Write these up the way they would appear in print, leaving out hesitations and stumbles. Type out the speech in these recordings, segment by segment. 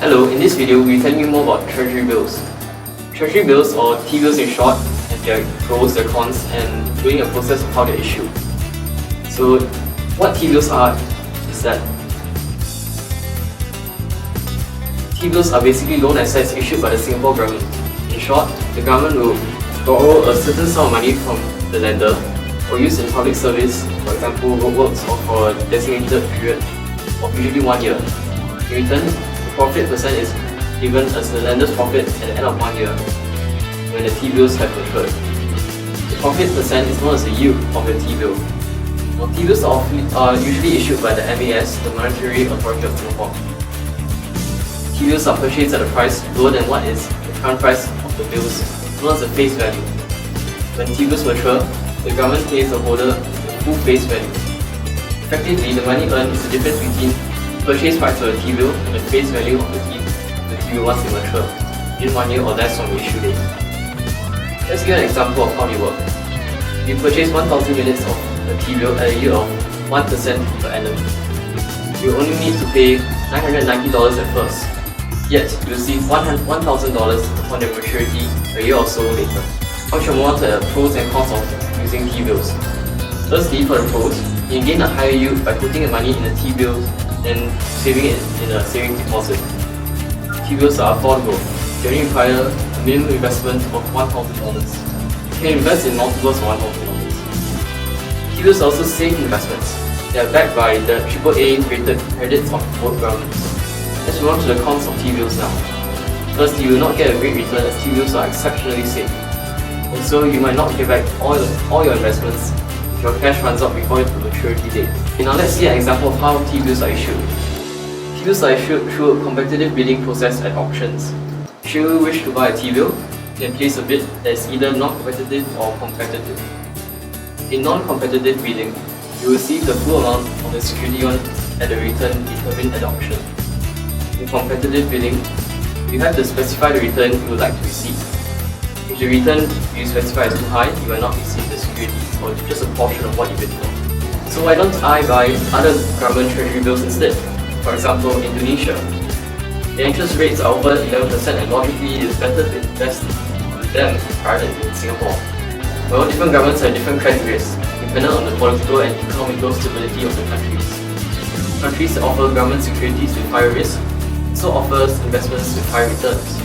Hello, in this video we'll be telling you more about Treasury bills. Treasury bills, or T-bills in short, have their pros, their cons, and doing a process of how they're issued. So what T-bills are is that T-bills are basically loan assets issued by the Singapore government. In short, the government will borrow a certain sum of money from the lender or use in public service, for example roadworks, or for a designated period of usually 1 year. In return, the profit percent is given as the lender's profit at the end of 1 year when the T-bills have matured. The profit percent is known as the yield of the T-bill. Now, T-bills are usually issued by the MAS, the Monetary Authority of Singapore. T-bills are purchased at a price lower than what is the current price of the bills, known as the face value. When T-bills mature, the government pays the holder the full face value. Effectively, the money earned is the difference between the purchase price of the T-bill and the face value of the T-bill once they mature, in 1 year or less from the issue date. Let's give an example of how they work. You purchase 1,000 units of the T-bill at a yield of 1% per annum. You only need to pay $990 at first, yet you receive $1,000 upon their maturity a year or so later. Now we shall move on to the pros and cons of using T-bills. Firstly, for the pros, you gain a higher yield by putting the money in a T-bill than saving it in a savings deposit. T-bills are affordable. They only require a minimum investment of $1,000. You can invest in multiples of $1,000. T-bills are also safe investments. They are backed by the AAA rated credits of both governments. Let's move on to the cons of T-bills now. Firstly, you will not get a great return as T-bills are exceptionally safe. Also, you might not get back all your investments if your cash runs out before the maturity date. Okay, now let's see an example of how T-bills are issued. T-bills are issued through a competitive bidding process at auctions. Should you wish to buy a T-bill, you can place a bid that is either non-competitive or competitive. In non-competitive bidding, you will receive the full amount of the security earned at the return determined at the auction. In competitive bidding, you have to specify the return you would like to receive. If the return you specify is too high, you will not receive the securities, or just a portion of what you bid for. So why don't I buy other government treasury bills instead? For example, Indonesia. The interest rates are over 11% and logically it is better to invest with them rather than in Singapore. Well, different governments have different credit risks, dependent on the political and economical stability of the countries. Countries that offer government securities with higher risk also offers investments with high returns.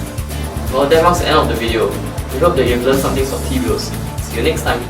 Well, that marks the end of the video. We hope that you've learned something from T-bills. See you next time.